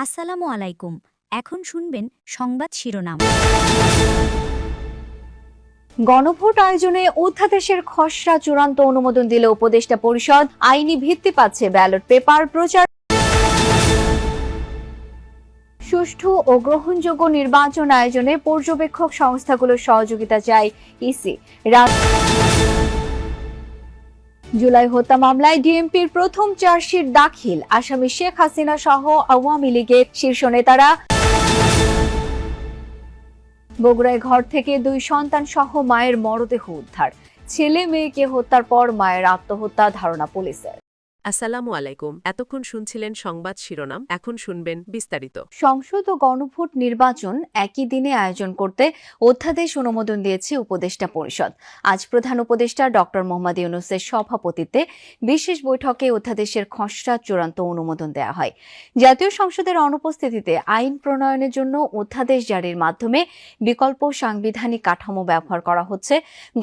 আসসালামু আলাইকুম। এখন শুনবেন সংবাদ শিরোনাম। গণভোট আয়োজনে অধ্যাদেশের খসড়া চূড়ান্ত অনুমোদন দিল উপদেষ্টা পরিষদ। আইনি ভিত্তি পাচ্ছে ব্যালট পেপার প্রচার। সুষ্ঠু ও গ্রহণযোগ্য নির্বাচন আয়োজনে পর্যবেক্ষক সংস্থাগুলোর সহযোগিতা চায় ইসি। জুলাই হত্যা মামলায় ডিএমপির প্রথম চার্জশিট দাখিল। আসামি শেখ হাসিনা সহ আওয়ামী লীগের শীর্ষ নেতারা। বগুড়ায় ঘর থেকে 2 সন্তান সহ মায়ের মরদেহ উদ্ধার। ছেলে মেয়েকে হত্যার পর মায়ের আত্মহত্যা ধারণা পুলিশের। আসসালামু আলাইকুম। এতক্ষণ শুনছিলেন সংবাদ শিরোনাম, এখন শুনবেন বিস্তারিত। সংসদ ও গণভোট নির্বাচন একই দিনে আয়োজন করতে অধ্যাদেশ অনুমোদন দিয়েছে উপদেষ্টা পরিষদ। আজ প্রধান উপদেষ্টা ডক্টর মোহাম্মদ ইউনূসের সভাপতিত্বে বিশেষ বৈঠকে অধ্যাদেশের খসড়া চূড়ান্ত অনুমোদন দেওয়া হয়। জাতীয় সংসদের অনুপস্থিতিতে আইন প্রণয়নের জন্য অধ্যাদেশ জারির মাধ্যমে বিকল্প সাংবিধানিক কাঠামো ব্যবহার করা হচ্ছে।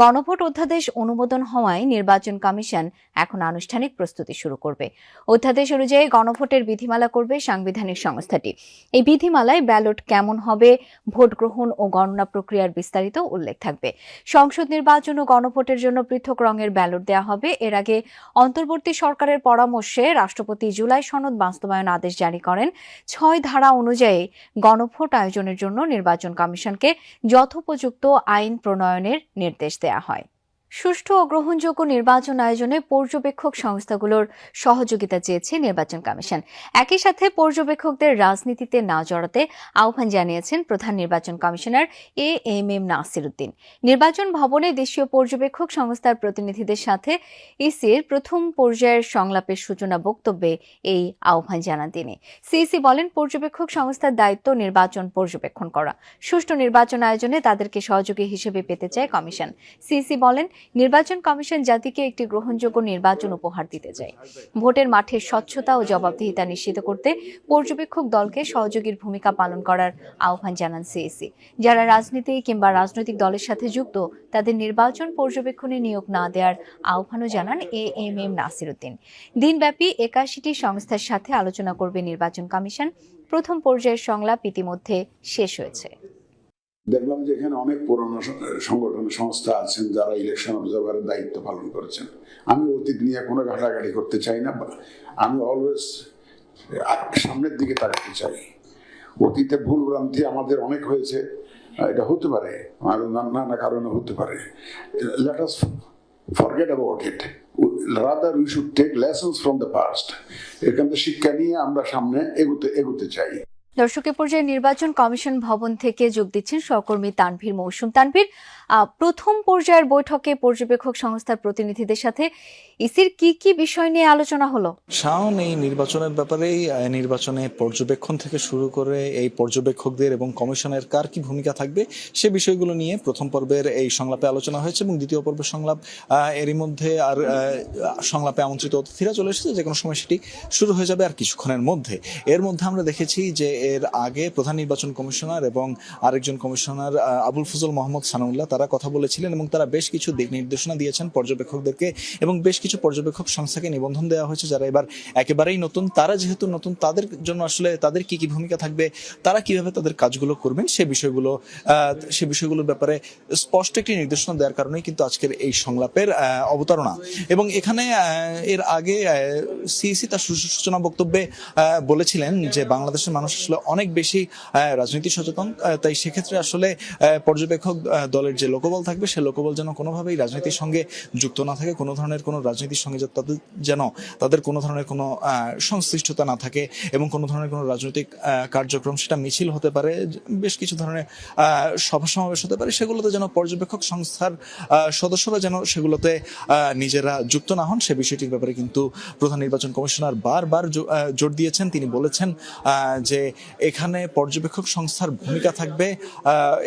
গণভোট অধ্যাদেশ অনুমোদন হওয়ায় নির্বাচন কমিশন এখন আনুষ্ঠানিক প্রস্তুতি শুরু করবে। অধ্যাদেশ অনুযায়ী গণভোটের বিধিমালা করবে সাংবিধানিক সংস্থাটি। এই বিধিমালায় ব্যালট কেমন হবে, ভোট গ্রহণ ও গণনা প্রক্রিয়ার বিস্তারিত উল্লেখ থাকবে। সংসদ নির্বাচন ও গণভোটের জন্য পৃথক রঙের ব্যালট দেওয়া হবে। এর আগে অন্তর্বর্তী সরকারের পরামর্শে রাষ্ট্রপতি জুলাই সনদ বাস্তবায়ন আদেশ জারি করেন। 6 ধারা অনুযায়ী গণভোট আয়োজনের জন্য নির্বাচন কমিশনকে যথোপযুক্ত আইন প্রণয়নের নির্দেশ দেওয়া হয়। সুষ্ঠু ও গ্রহণযোগ্য নির্বাচন আয়োজনে পর্যবেক্ষক সংস্থাগুলোর সহযোগিতা চেয়েছে নির্বাচন কমিশন। একই সাথে পর্যবেক্ষকদের রাজনীতিতে না জড়াতে আহ্বান জানিয়েছেন প্রধান নির্বাচন কমিশনার এএমএম নাসির উদ্দিন। নির্বাচন ভবনে দেশীয় পর্যবেক্ষক সংস্থার প্রতিনিধিদের সাথে ইসির প্রথম পর্যায়ের সংলাপের সূচনা বক্তব্যে এই আহ্বান জানান তিনি। সিইসি বলেন, পর্যবেক্ষক সংস্থার দায়িত্ব নির্বাচন পর্যবেক্ষণ করা। সুষ্ঠু নির্বাচন আয়োজনে তাদেরকে সহযোগী হিসেবে পেতে চায় কমিশন। সিইসি বলেন, নির্বাচন কমিশন জাতিকে একটি গ্রহণযোগ্য নির্বাচন উপহার দিতে চায়। ভোটের মাঠের স্বচ্ছতা ও জবাবদিহিতা নিশ্চিত করতে পর্যবেক্ষক দলকে সহযোগীর ভূমিকা পালন করার আহ্বান জানান সিইসি। যারা রাজনীতি কিংবা রাজনৈতিক দলের সাথে যুক্ত তাদের নির্বাচন পর্যবেক্ষণে নিয়োগ না দেওয়ার আহ্বানও জানান এএমএম নাসির উদ্দিন। দিনব্যাপী 81টি সংস্থার সাথে আলোচনা করবে নির্বাচন কমিশন। প্রথম পর্যায়ের সংলাপ ইতিমধ্যে শেষ হয়েছে। দেখলাম যে এখানে অনেক পুরনো সংগঠন সংস্থা আছেন যারা ইলেকশন অবজারভারের দায়িত্ব পালন করেছেন। আমি অতীত নিয়ে কোনো ঘাটাঘাটি করতে চাই না। আমি অলওয়েজ সামনের দিকে তাকাতে চাই। অতীতে ভুল ভ্রান্তি আমাদের অনেক হয়েছে, এটা হতে পারে, নানা কারণে হতে পারে। Let us forget about it, rather we should take lessons from the past. এখান থেকে শিক্ষা নিয়ে আমরা সামনে এগোতে চাই। দর্শক, পর্যায়ে নির্বাচন কমিশন ভবন থেকে যোগ দিচ্ছেন সহকর্মী তানভীর মৌসুম। তানভীর, প্রথম পর্যায়ের বৈঠকে পর্যবেক্ষক সংস্থার প্রতিনিধিদের সাথে ইসির কি কি বিষয় নিয়ে আলোচনা হলো? শাওন, এই নির্বাচনের ব্যাপারে নির্বাচনে পর্যবেক্ষণ থেকে শুরু করে এই পর্যবেক্ষকদের এবং কমিশনের কার কি ভূমিকা থাকবে সে বিষয়গুলো নিয়ে প্রথম পর্বের এই সংলাপে আলোচনা হয়েছে এবং দ্বিতীয় পর্বের সংলাপ এরই মধ্যে আর সংলাপে আমন্ত্রিত অতিথিরা চলে এসেছে। যে কোনো সময় সেটি শুরু হয়ে যাবে আর কিছুক্ষণের মধ্যে। এর মধ্যে আমরা দেখেছি যে এর আগে প্রধান নির্বাচন কমিশনার এবং আরেকজন কমিশনার আবুল ফজল মোহাম্মদ সানাউল্লাহ তারা কথা বলেছিলেন এবং তারা বেশ কিছু দিক নির্দেশনা দিয়েছেন পর্যবেক্ষকদেরকে এবং বেশ কিছু পর্যবেক্ষক সংস্থাকে নিবন্ধন দেওয়া হয়েছে যারা এবার একেবারেই নতুন। তারা যেহেতু নতুন, তাদের জন্য আসলে তাদের কি কি ভূমিকা থাকবে, তারা কিভাবে তাদের কাজগুলো করবেন সে বিষয়গুলোর ব্যাপারে স্পষ্ট একটি নির্দেশনা দেওয়ার কারণেই কিন্তু আজকের এই সংলাপের অবতারণা। এবং এখানে এর আগে সিইসি তার সূচনা বক্তব্যে বলেছিলেন যে বাংলাদেশের মানুষ আসলে অনেক বেশি রাজনীতি সচেতন, তাই সেক্ষেত্রে আসলে পর্যবেক্ষক দলের যে লোকবল থাকবে সে লোকবল যেন কোনোভাবেই রাজনীতির সঙ্গে যুক্ত না থাকে, কোনো ধরনের কোনো রাজনীতির সঙ্গে তাদের কোনো ধরনের কোনো সংশ্লিষ্টতা না থাকে এবং কোনো ধরনের কোনো রাজনৈতিক কার্যক্রম, সেটা মিছিল হতে পারে, বেশ কিছু ধরনের সভা সমাবেশ হতে পারে, সেগুলোতে যেন পর্যবেক্ষক সংস্থার সদস্যরা যেন সেগুলোতে নিজেরা যুক্ত না হন সে বিষয়টির ব্যাপারে কিন্তু প্রধান নির্বাচন কমিশনার বারবার জোর দিয়েছেন। তিনি বলেছেন যে এখানে পর্যবেক্ষক সংস্থার ভূমিকা থাকবে,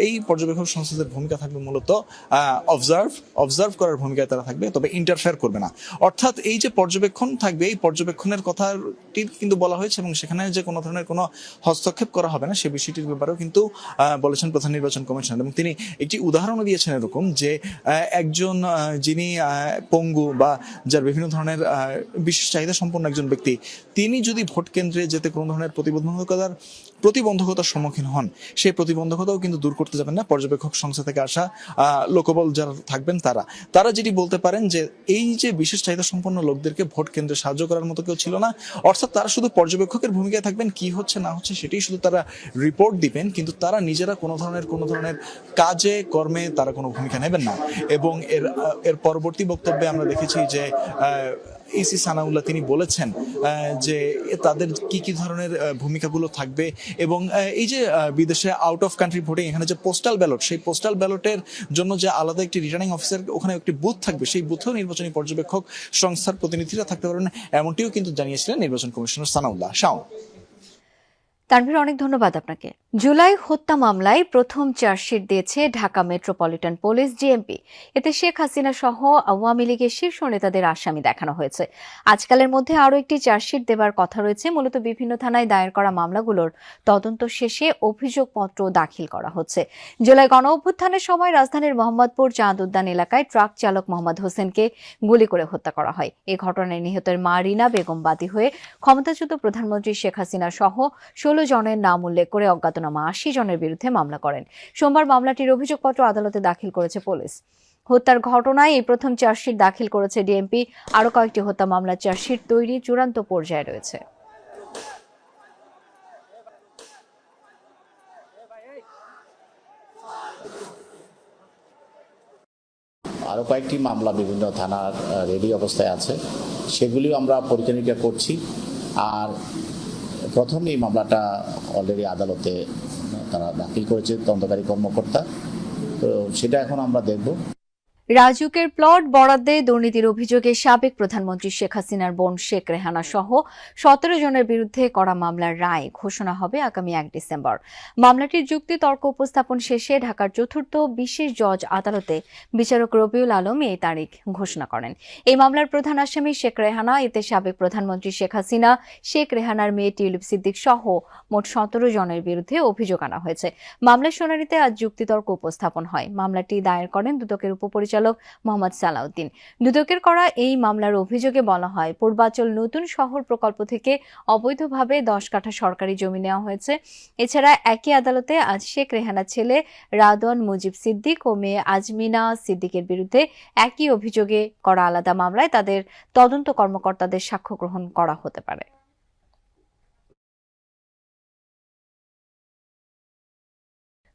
এই পর্যবেক্ষক সংস্থাদের ভূমিকা থাকবে মূলত অবজার্ভ করার ভূমিকায় তারা থাকবে, তবে ইন্টারফেয়ার করবে না। অর্থাৎ এই যে পর্যবেক্ষণ থাকবে, এই পর্যবেক্ষণের কথাটি কিন্তু বলা হয়েছে এবং সেখানে যে কোনো ধরনের কোনো হস্তক্ষেপ করা হবে না সে বিষয়টির ব্যাপারেও কিন্তু বলেছেন প্রধান নির্বাচন কমিশনার। এবং তিনি একটি উদাহরণও দিয়েছেন এরকম যে একজন যিনি পঙ্গু বা যার বিভিন্ন ধরনের বিশেষ চাহিদা সম্পন্ন একজন ব্যক্তি, তিনি যদি ভোট কেন্দ্রে যেতে কোনো ধরনের প্রতিবন্ধকতার সম্মুখীন হন, সেই প্রতিবন্ধকতাও কিন্তু দূর করতে যাবেন না পর্যবেক্ষক সংস্থা থেকে আসা লোকবল যারা থাকবেন তারা যেটি বলতে পারেন যে এই যে বিশেষ চাহিদা সম্পন্ন লোকদেরকে ভোট কেন্দ্রে সাহায্য করার মতো কেউ ছিল না। অর্থাৎ তারা শুধু পর্যবেক্ষকের ভূমিকায় থাকবেন, কি হচ্ছে না হচ্ছে সেটাই শুধু তারা রিপোর্ট দিবেন, কিন্তু তারা নিজেরা কোনো ধরনের কাজে কর্মে তারা কোনো ভূমিকা নেবেন না। এবং এর পরবর্তী বক্তব্যে আমরা দেখেছি যে ইসি সানাউল্লাহ তিনি বলেছেন যে তাদের কি ধরনের ভূমিকাগুলো থাকবে এবং এই যে বিদেশে আউট অফ কান্ট্রি ভোটিং, এখানে যে পোস্টাল ব্যালট, সেই পোস্টাল ব্যালটের জন্য যে আলাদা একটি রিটার্নিং অফিসার ওখানে একটি বুথ থাকবে, সেই বুথেও নির্বাচনী পর্যবেক্ষক সংস্থার প্রতিনিধিরা থাকতে পারবেন, এমনটিও কিন্তু জানিয়েছিলেন নির্বাচন কমিশনার সানাউল্লাহ। শাওন। তানভীর, অনেক ধন্যবাদ আপনাকে। জুলাই হত্যা মামলায় প্রথম চার্জশিট দিয়েছে ঢাকা মেট্রোপলিটন পুলিশ ডিএমপি। এতে শেখ হাসিনা সহ আওয়ামী লীগের শীর্ষ নেতাদের আসামি দেখানো হয়েছে। আজকালের মধ্যে আরও একটি চার্জশিট দেবার কথা রয়েছে। মূলত বিভিন্ন থানায় দায়ের করা মামলাগুলোর তদন্ত শেষে অভিযোগপত্র দাখিল করা হচ্ছে। জুলাই গণ অভ্যুত্থানের সময় রাজধানীর মোহাম্মদপুর চাঁদ উদ্যান এলাকায় ট্রাক চালক মোহাম্মদ হোসেনকে গুলি করে হত্যা করা হয়। এ ঘটনায় নিহতের মা রিনা বেগম বাদী হয়ে ক্ষমতাচ্যুত প্রধানমন্ত্রী শেখ হাসিনা সহ 16 জনের নাম উল্লেখ করে অজ্ঞাতনামা 80 জনের বিরুদ্ধে মামলা করেন। সোমবার মামলাটির অভিযোগপত্র আদালতে দাখিল করেছে পুলিশ। হত্যার ঘটনায় এই প্রথম চার্জশিট দাখিল করেছে ডিএমপি। আরও কয়েকটি হত্যা মামলার চার্জশিট তৈরি চূড়ান্ত পর্যায়ে রয়েছে। আরও কয়েকটি মামলা বিভিন্ন থানার রেডি অবস্থায় আছে, সেগুলিও আমরা পরীক্ষা নিরীক্ষা করছি। আর প্রথম এই মামলাটা অলরেডি আদালতে তারা দাখিল করেছে তদন্তকারী কর্মকর্তা, তো সেটা এখন আমরা দেখব। রাজুকের প্লট বরাদ্দে দুর্নীতির অভিযোগে সাবেক প্রধানমন্ত্রী শেখ হাসিনার বোন শেখ রেহানা সহ 17 জনের বিরুদ্ধে করা মামলার রায় ঘোষণা হবে আগামী 1 ডিসেম্বর। মামলাটির যুক্তি তর্ক উপস্থাপন শেষে ঢাকার 4র্থ বিশেষ জজ আদালতে বিচারক রবিউল আলম এই তারিখ ঘোষণা করেন। এই মামলার প্রধান আসামি শেখ রেহানা। এতে সাবেক প্রধানমন্ত্রী শেখ হাসিনা, শেখ রেহানার মেয়ে টিউলিপ সিদ্দিক সহ মোট 17 জনের বিরুদ্ধে অভিযোগ আনা হয়েছে। মামলার শুনানিতে আজ যুক্তিতর্ক উপস্থাপন হয়। মামলাটি দায়ের করেন দুদকের উপপরিচালক মোহাম্মদ সালাউদ্দিন। দুদকের করা এই মামলার অভিযোগে বলা হয়, পূর্বাচল নতুন শহর প্রকল্প থেকে অবৈধভাবে 10 কাঠা সরকারি জমি নেওয়া হয়েছে। এছাড়া একই আদালতে আজ শেখ রেহানার ছেলে রাদওয়ান মুজিব সিদ্দিক ও মেয়ে আজমিনা সিদ্দিকের বিরুদ্ধে একই অভিযোগে করা আলাদা মামলায় তাদের তদন্ত কর্মকর্তাদের সাক্ষ্য গ্রহণ করা হতে পারে।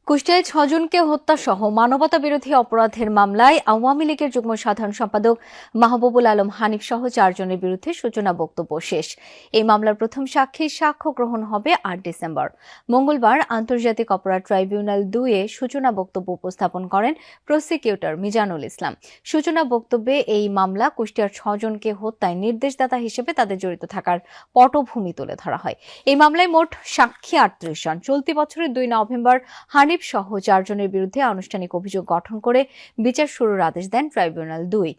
কুষ্টিয়ায় 6 জনকে হত্যা সহ মানবতা বিরোধী অপরাধের মামলায় আওয়ামী লীগের যুগ্ম সাধারণ সম্পাদক মাহবুবুল আলম হানিফ সহ 4 জনের বিরুদ্ধে সূচনা বক্তব্য শেষ। এই মামলার প্রথম সাক্ষীর সাক্ষ্য গ্রহণ হবে 8 ডিসেম্বর। মঙ্গলবার আন্তর্জাতিক অপরাধ ট্রাইব্যুনাল 2-এ সূচনা বক্তব্য উপস্থাপন করেন প্রসিকিউটর মিজানুল ইসলাম। সূচনা বক্তব্যে এই মামলা কুষ্টিয়ার 6 জনকে হত্যায় নির্দেশদাতা হিসেবে তাদের জড়িত থাকার পটভূমি তুলে ধরা হয়। এই মামলায় মোট সাক্ষী 38 জন। চলতি বছরের 2 নভেম্বর হানিফ সহ 4 জনের বিরুদ্ধে আনুষ্ঠানিক অভিযোগ গঠন করে বিচার শুরুর আদেশ দেন ট্রাইব্যুনাল 2।